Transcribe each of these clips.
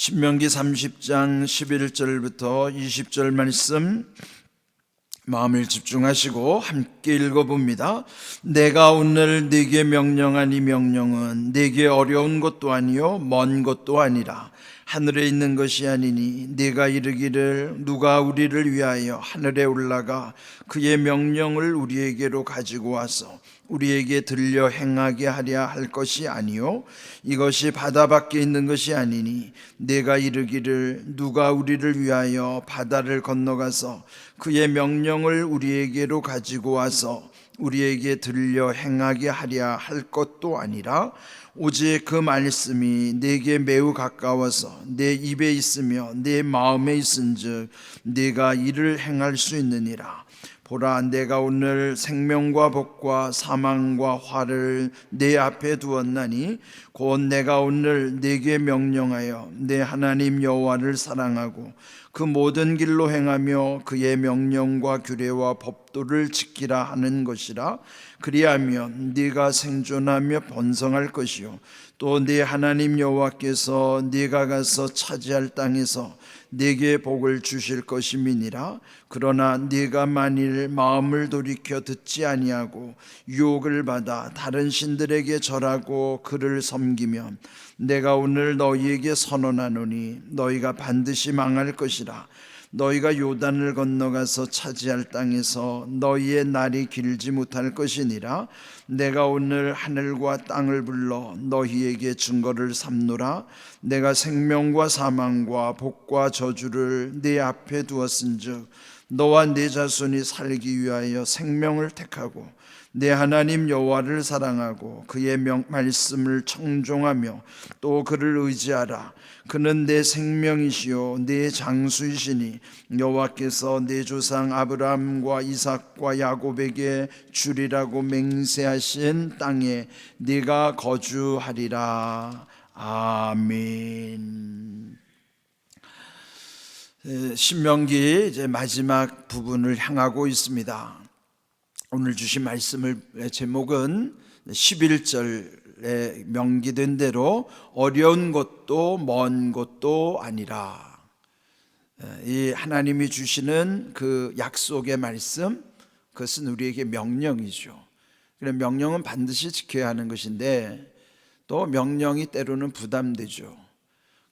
신명기 30장 11절부터 20절 말씀 마음을 집중하시고 함께 읽어봅니다. 내가 오늘 네게 명령한 이 명령은 네게 어려운 것도 아니요 먼 것도 아니라 하늘에 있는 것이 아니니 네가 이르기를 누가 우리를 위하여 하늘에 올라가 그의 명령을 우리에게로 가지고 와서 우리에게 들려 행하게 하랴 할 것이 아니요 이것이 바다 밖에 있는 것이 아니니 내가 이르기를 누가 우리를 위하여 바다를 건너가서 그의 명령을 우리에게로 가지고 와서 우리에게 들려 행하게 하랴 할 것도 아니라 오직 그 말씀이 내게 매우 가까워서 내 입에 있으며 내 마음에 있은즉 네가 이를 행할 수 있느니라. 보라, 내가 오늘 생명과 복과 사망과 화를 내 앞에 두었나니 곧 내가 오늘 네게 명령하여 내 하나님 여호와를 사랑하고 그 모든 길로 행하며 그의 명령과 규례와 법도를 지키라 하는 것이라. 그리하면 네가 생존하며 번성할 것이요 또 네 하나님 여호와께서 네가 가서 차지할 땅에서 네게 복을 주실 것임이니라. 그러나 네가 만일 마음을 돌이켜 듣지 아니하고 유혹을 받아 다른 신들에게 절하고 그를 섬기면 내가 오늘 너희에게 선언하노니 너희가 반드시 망할 것이라. 너희가 요단을 건너가서 차지할 땅에서 너희의 날이 길지 못할 것이니라. 내가 오늘 하늘과 땅을 불러 너희에게 증거를 삼노라. 내가 생명과 사망과 복과 저주를 네 앞에 두었은즉 너와 네 자손이 살기 위하여 생명을 택하고 내 하나님 여호와를 사랑하고 그의 말씀을 청종하며 또 그를 의지하라. 그는 내 생명이시요 내 장수이시니 여호와께서 내 조상 아브라함과 이삭과 야곱에게 주리라고 맹세하신 땅에 네가 거주하리라. 아멘. 신명기 이제 마지막 부분을 향하고 있습니다. 오늘 주신 말씀을 제목은 11절에 명기된 대로 어려운 것도 먼 것도 아니라, 이 하나님이 주시는 그 약속의 말씀, 그것은 우리에게 명령이죠. 그런 명령은 반드시 지켜야 하는 것인데 또 명령이 때로는 부담되죠.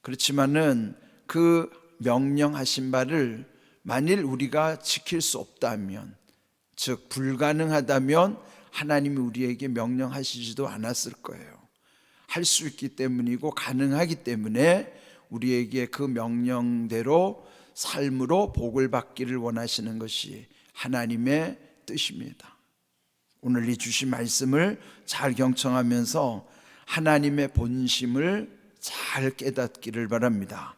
그렇지만은 그 명령하신 바를 만일 우리가 지킬 수 없다면, 즉 불가능하다면 하나님이 우리에게 명령하시지도 않았을 거예요. 할 수 있기 때문이고 가능하기 때문에 우리에게 그 명령대로 삶으로 복을 받기를 원하시는 것이 하나님의 뜻입니다. 오늘 이 주신 말씀을 잘 경청하면서 하나님의 본심을 잘 깨닫기를 바랍니다.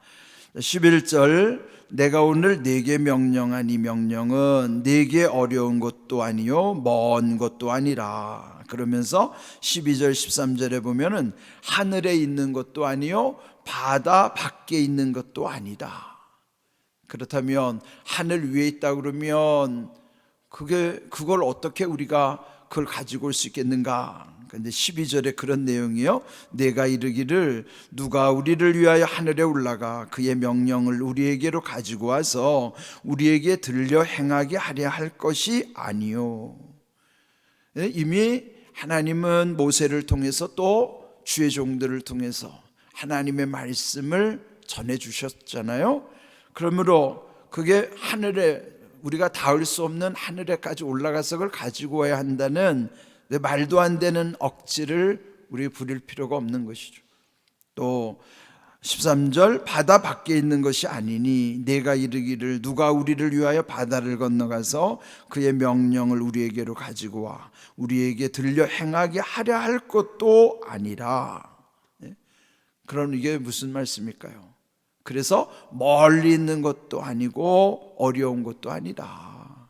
11절, 내가 오늘 네게 명령한 이 명령은 네게 어려운 것도 아니요 먼 것도 아니라. 그러면서 12절 13절에 보면은 하늘에 있는 것도 아니요 바다 밖에 있는 것도 아니다. 그렇다면 하늘 위에 있다 그러면 그걸 어떻게 우리가 그걸 가지고 올 수 있겠는가? 근데 12절에 그런 내용이요. 내가 이르기를 누가 우리를 위하여 하늘에 올라가 그의 명령을 우리에게로 가지고 와서 우리에게 들려 행하게 하려 할 것이 아니요. 이미 하나님은 모세를 통해서 또 주의 종들을 통해서 하나님의 말씀을 전해 주셨잖아요. 그러므로 그게 하늘에, 우리가 닿을 수 없는 하늘에까지 올라가서 그걸 가지고 와야 한다는 말도 안 되는 억지를 우리 부릴 필요가 없는 것이죠. 또 13절, 바다 밖에 있는 것이 아니니 내가 이르기를 누가 우리를 위하여 바다를 건너가서 그의 명령을 우리에게로 가지고 와 우리에게 들려 행하게 하려 할 것도 아니라. 그럼 이게 무슨 말씀일까요? 그래서 멀리 있는 것도 아니고 어려운 것도 아니라.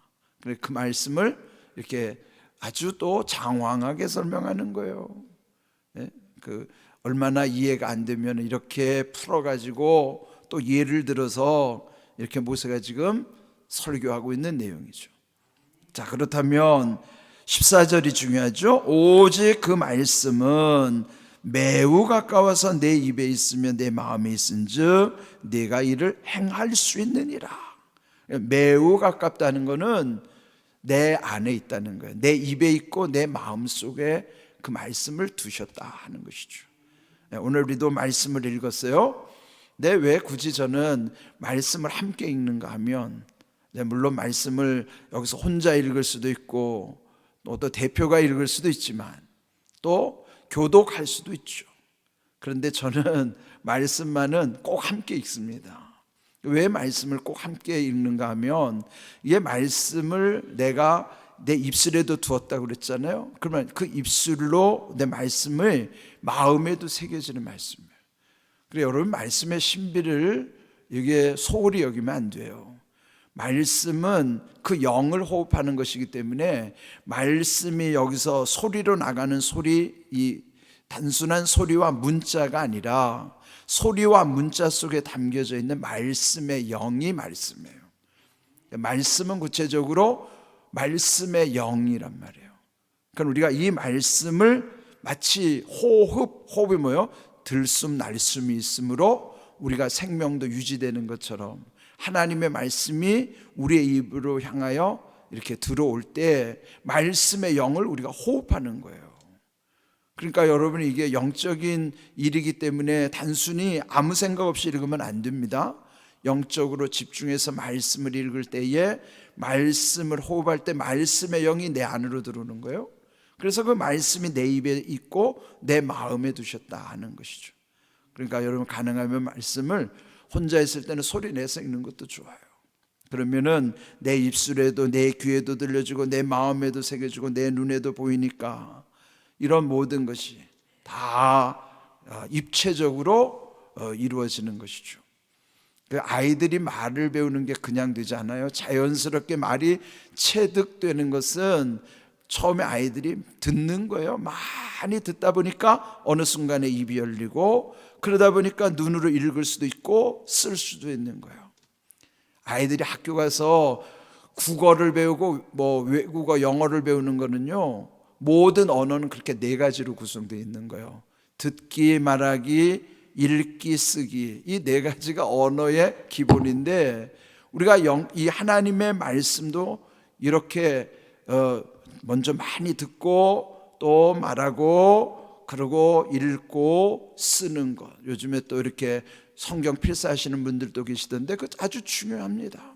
그 말씀을 이렇게 아주 또 장황하게 설명하는 거예요. 얼마나 이해가 안 되면 이렇게 풀어가지고 또 예를 들어서 이렇게 모세가 지금 설교하고 있는 내용이죠. 자, 그렇다면 14절이 중요하죠. 오직 그 말씀은 매우 가까워서 내 입에 있으며 내 마음에 있은즉 내가 이를 행할 수 있느니라. 매우 가깝다는 것은 내 안에 있다는 거예요. 내 입에 있고 내 마음 속에 그 말씀을 두셨다 하는 것이죠. 오늘 우리도 말씀을 읽었어요. 왜 굳이 저는 말씀을 함께 읽는가 하면, 물론 말씀을 여기서 혼자 읽을 수도 있고 또 대표가 읽을 수도 있지만 또 교독할 수도 있죠. 그런데 저는 말씀만은 꼭 함께 읽습니다. 왜 말씀을 꼭 함께 읽는가 하면, 이 말씀을 내가 내 입술에도 두었다고 그랬잖아요. 그러면 그 입술로 내 말씀을 마음에도 새겨지는 말씀이에요. 그래서 여러분, 말씀의 신비를 이게 소홀히 여기면 안 돼요. 말씀은 그 영을 호흡하는 것이기 때문에 말씀이 여기서 소리로 나가는 소리, 이 단순한 소리와 문자가 아니라 소리와 문자 속에 담겨져 있는 말씀의 영이 말씀이에요. 말씀은 구체적으로 말씀의 영이란 말이에요. 그러니까 우리가 이 말씀을 마치 호흡이 뭐예요? 들숨 날숨이 있으므로 우리가 생명도 유지되는 것처럼 하나님의 말씀이 우리의 입으로 향하여 이렇게 들어올 때 말씀의 영을 우리가 호흡하는 거예요. 그러니까 여러분이 이게 영적인 일이기 때문에 단순히 아무 생각 없이 읽으면 안 됩니다. 영적으로 집중해서 말씀을 읽을 때에 말씀을 호흡할 때 말씀의 영이 내 안으로 들어오는 거예요. 그래서 그 말씀이 내 입에 있고 내 마음에 두셨다 하는 것이죠. 그러니까 여러분, 가능하면 말씀을 혼자 있을 때는 소리 내서 읽는 것도 좋아요. 그러면은 내 입술에도 내 귀에도 들려주고 내 마음에도 새겨지고 내 눈에도 보이니까 이런 모든 것이 다 입체적으로 이루어지는 것이죠. 아이들이 말을 배우는 게 그냥 되지 않아요. 자연스럽게 말이 체득되는 것은 처음에 아이들이 듣는 거예요. 많이 듣다 보니까 어느 순간에 입이 열리고, 그러다 보니까 눈으로 읽을 수도 있고 쓸 수도 있는 거예요. 아이들이 학교 가서 국어를 배우고 외국어 영어를 배우는 거는요, 모든 언어는 그렇게 4가지로 구성되어 있는 거예요. 듣기, 말하기, 읽기, 쓰기, 이 4가지가 언어의 기본인데, 우리가 이 하나님의 말씀도 이렇게 먼저 많이 듣고 또 말하고 그러고 읽고 쓰는 것, 요즘에 또 이렇게 성경 필사하시는 분들도 계시던데 그거 아주 중요합니다.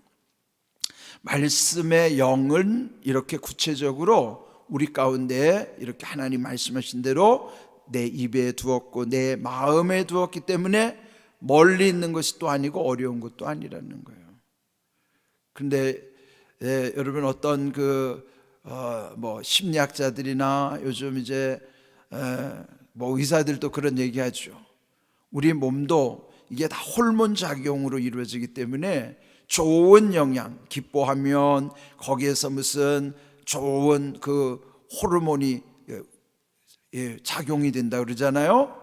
말씀의 영은 이렇게 구체적으로 우리 가운데 이렇게 하나님 말씀하신 대로 내 입에 두었고 내 마음에 두었기 때문에 멀리 있는 것이 또 아니고 어려운 것도 아니라는 거예요. 그런데 여러분, 어떤 심리학자들이나 요즘 이제 의사들도 그런 얘기하죠. 우리 몸도 이게 다 호르몬 작용으로 이루어지기 때문에 좋은 영양, 기뻐하면 거기에서 무슨 좋은 그 호르몬이 작용이 된다 그러잖아요.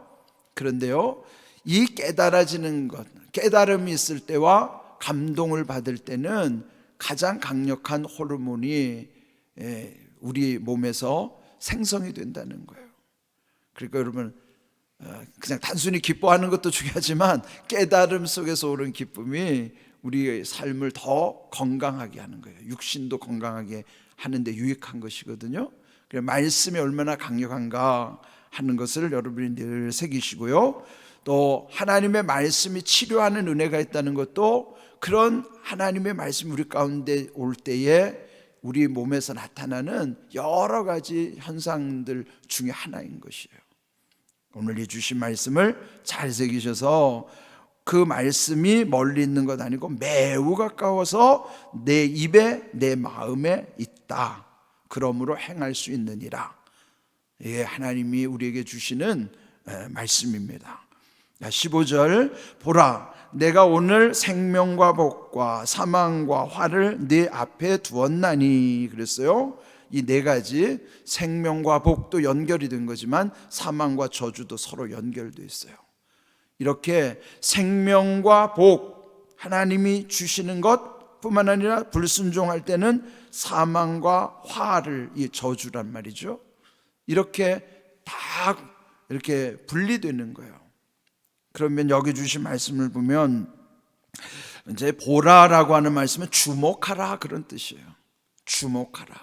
그런데요, 이 깨달아지는 것, 깨달음이 있을 때와 감동을 받을 때는 가장 강력한 호르몬이 우리 몸에서 생성이 된다는 거예요. 그러니까 여러분, 그냥 단순히 기뻐하는 것도 중요하지만 깨달음 속에서 오는 기쁨이 우리의 삶을 더 건강하게 하는 거예요. 육신도 건강하게 하는데 유익한 것이거든요. 그래서 말씀이 얼마나 강력한가 하는 것을 여러분이 늘 새기시고요. 또 하나님의 말씀이 치료하는 은혜가 있다는 것도, 그런 하나님의 말씀이 우리 가운데 올 때에 우리 몸에서 나타나는 여러 가지 현상들 중에 하나인 것이에요. 오늘 이 주신 말씀을 잘 새기셔서 그 말씀이 멀리 있는 것 아니고 매우 가까워서 내 입에 내 마음에 있다. 그러므로 행할 수 있느니라. 이게 하나님이 우리에게 주시는 말씀입니다. 15절, 보라, 내가 오늘 생명과 복과 사망과 화를 네 앞에 두었나니 그랬어요. 이 4가지, 생명과 복도 연결이 된 거지만 사망과 저주도 서로 연결되어 있어요. 이렇게 생명과 복, 하나님이 주시는 것 뿐만 아니라 불순종할 때는 사망과 화를, 이 저주란 말이죠. 이렇게 다 이렇게 분리되는 거예요. 그러면 여기 주신 말씀을 보면 이제 보라라고 하는 말씀은 주목하라 그런 뜻이에요. 주목하라.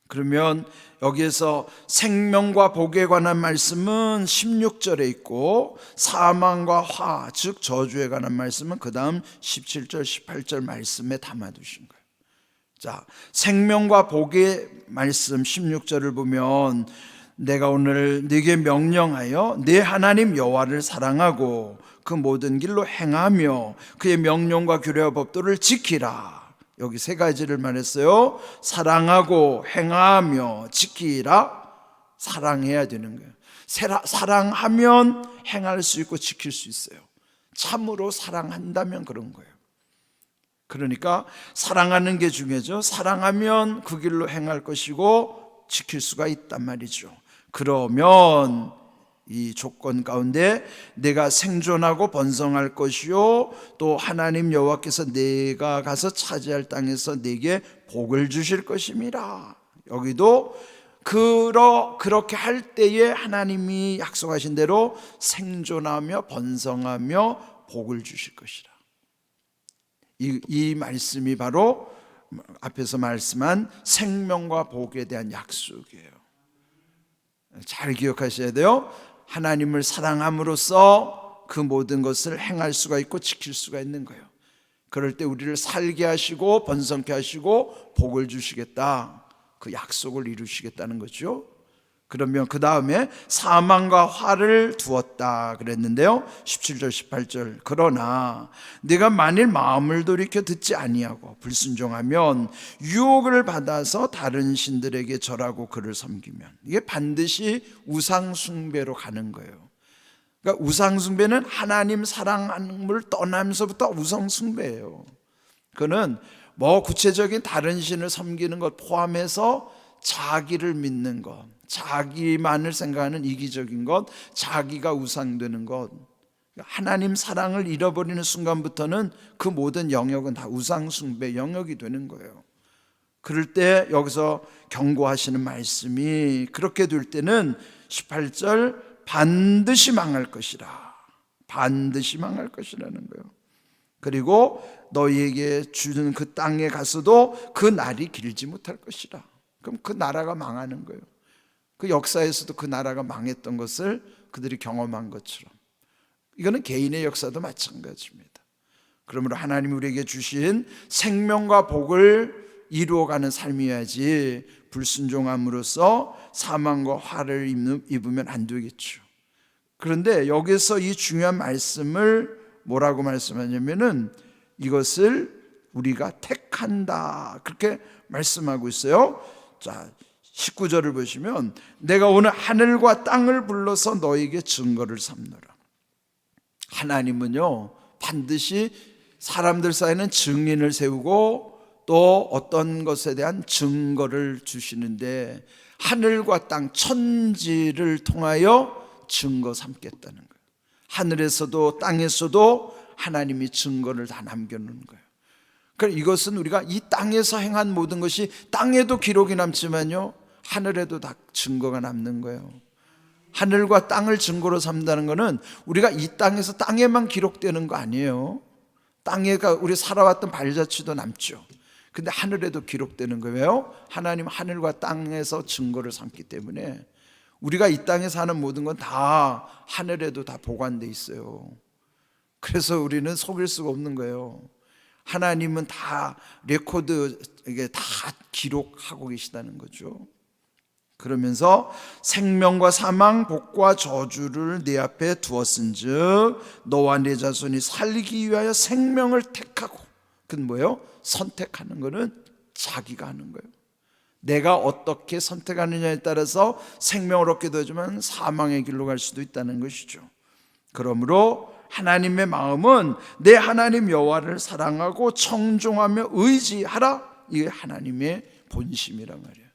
그러면 여기에서 생명과 복에 관한 말씀은 16절에 있고 사망과 화, 즉 저주에 관한 말씀은 그 다음 17절, 18절 말씀에 담아두신 거예요. 자, 생명과 복의 말씀 16절을 보면 내가 오늘 네게 명령하여 네 하나님 여호와를 사랑하고 그 모든 길로 행하며 그의 명령과 규례와 법도를 지키라. 여기 세 가지를 말했어요. 사랑하고 행하며 지키라. 사랑해야 되는 거예요. 사랑하면 행할 수 있고 지킬 수 있어요. 참으로 사랑한다면 그런 거예요. 그러니까 사랑하는 게 중요하죠. 사랑하면 그 길로 행할 것이고 지킬 수가 있단 말이죠. 그러면 이 조건 가운데 내가 생존하고 번성할 것이요 또 하나님 여호와께서 내가 가서 차지할 땅에서 내게 복을 주실 것임이라. 여기도 그렇게 할 때에 하나님이 약속하신 대로 생존하며 번성하며 복을 주실 것이라. 이 말씀이 바로 앞에서 말씀한 생명과 복에 대한 약속이에요. 잘 기억하셔야 돼요. 하나님을 사랑함으로써 그 모든 것을 행할 수가 있고 지킬 수가 있는 거예요. 그럴 때 우리를 살게 하시고 번성케 하시고 복을 주시겠다, 그 약속을 이루시겠다는 거죠. 그러면 그 다음에 사망과 화를 두었다 그랬는데요, 17절 18절 그러나 네가 만일 마음을 돌이켜 듣지 아니하고 불순종하면 유혹을 받아서 다른 신들에게 절하고 그를 섬기면, 이게 반드시 우상숭배로 가는 거예요. 그러니까 우상숭배는 하나님 사랑함을 떠나면서부터 우상숭배예요. 그거는 뭐 구체적인 다른 신을 섬기는 것 포함해서 자기를 믿는 것, 자기만을 생각하는 이기적인 것, 자기가 우상되는 것, 하나님 사랑을 잃어버리는 순간부터는 그 모든 영역은 다 우상숭배 영역이 되는 거예요. 그럴 때 여기서 경고하시는 말씀이, 그렇게 될 때는 18절 반드시 망할 것이라, 반드시 망할 것이라는 거예요. 그리고 너희에게 주는 그 땅에 가서도 그 날이 길지 못할 것이라. 그럼 그 나라가 망하는 거예요. 그 역사에서도 그 나라가 망했던 것을 그들이 경험한 것처럼 이거는 개인의 역사도 마찬가지입니다. 그러므로 하나님이 우리에게 주신 생명과 복을 이루어가는 삶이어야지 불순종함으로써 사망과 화를 입으면 안 되겠죠. 그런데 여기서 이 중요한 말씀을 뭐라고 말씀하냐면은 이것을 우리가 택한다, 그렇게 말씀하고 있어요. 자, 19절을 보시면 내가 오늘 하늘과 땅을 불러서 너에게 증거를 삼노라. 하나님은요 반드시 사람들 사이에는 증인을 세우고 또 어떤 것에 대한 증거를 주시는데, 하늘과 땅 천지를 통하여 증거 삼겠다는 거예요. 하늘에서도 땅에서도 하나님이 증거를 다 남겨놓는 거예요. 그러니까 이것은 우리가 이 땅에서 행한 모든 것이 땅에도 기록이 남지만요 하늘에도 다 증거가 남는 거예요. 하늘과 땅을 증거로 삼다는 것은 우리가 이 땅에서 땅에만 기록되는 거 아니에요. 땅에가 우리 살아왔던 발자취도 남죠. 근데 하늘에도 기록되는 거예요. 하나님 하늘과 땅에서 증거를 삼기 때문에 우리가 이 땅에 사는 모든 건 다 하늘에도 다 보관돼 있어요. 그래서 우리는 속일 수가 없는 거예요. 하나님은 다 레코드, 이게 다 기록하고 계시다는 거죠. 그러면서 생명과 사망, 복과 저주를 네 앞에 두었은즉 너와 네 자손이 살기 위하여 생명을 택하고, 그건 뭐예요? 선택하는 거는 자기가 하는 거예요. 내가 어떻게 선택하느냐에 따라서 생명을 얻게 되지만 사망의 길로 갈 수도 있다는 것이죠. 그러므로 하나님의 마음은 내 하나님 여호와를 사랑하고 청종하며 의지하라, 이게 하나님의 본심이란 말이에요.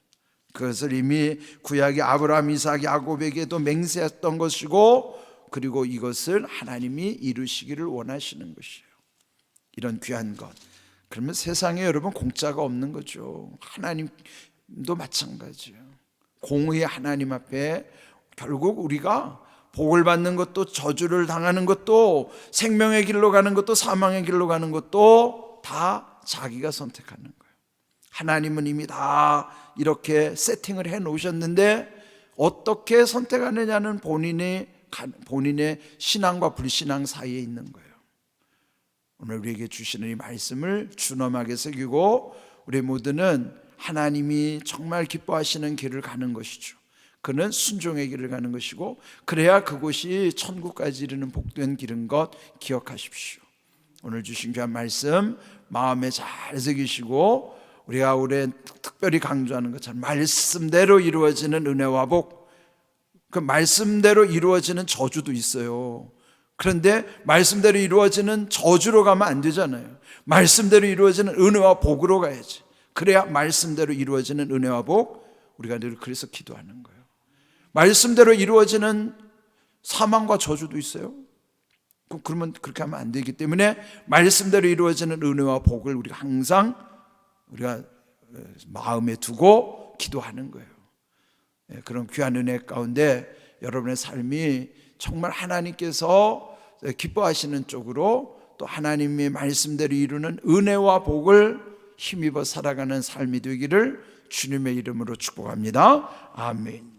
그것을 이미 구약의 아브라함, 이삭, 야곱에게도 맹세했던 것이고, 그리고 이것을 하나님이 이루시기를 원하시는 것이에요. 이런 귀한 것. 그러면 세상에 여러분 공짜가 없는 거죠. 하나님도 마찬가지예요. 공의의 하나님 앞에 결국 우리가 복을 받는 것도 저주를 당하는 것도 생명의 길로 가는 것도 사망의 길로 가는 것도 다 자기가 선택하는 거예요. 하나님은 이미 다 이렇게 세팅을 해 놓으셨는데 어떻게 선택하느냐는 본인의 신앙과 불신앙 사이에 있는 거예요. 오늘 우리에게 주시는 이 말씀을 준엄하게 새기고 우리 모두는 하나님이 정말 기뻐하시는 길을 가는 것이죠. 그는 순종의 길을 가는 것이고 그래야 그곳이 천국까지 이르는 복된 길인 것 기억하십시오. 오늘 주신 귀한 말씀 마음에 잘 새기시고 우리가 올해 특별히 강조하는 것처럼 말씀대로 이루어지는 은혜와 복, 그 말씀대로 이루어지는 저주도 있어요. 그런데 말씀대로 이루어지는 저주로 가면 안 되잖아요. 말씀대로 이루어지는 은혜와 복으로 가야지. 그래야 말씀대로 이루어지는 은혜와 복, 우리가 늘 그래서 기도하는 거예요. 말씀대로 이루어지는 사망과 저주도 있어요. 그러면 그렇게 하면 안 되기 때문에 말씀대로 이루어지는 은혜와 복을 우리가 항상 우리가 마음에 두고 기도하는 거예요. 그런 귀한 은혜 가운데 여러분의 삶이 정말 하나님께서 기뻐하시는 쪽으로 또 하나님의 말씀대로 이루는 은혜와 복을 힘입어 살아가는 삶이 되기를 주님의 이름으로 축복합니다. 아멘.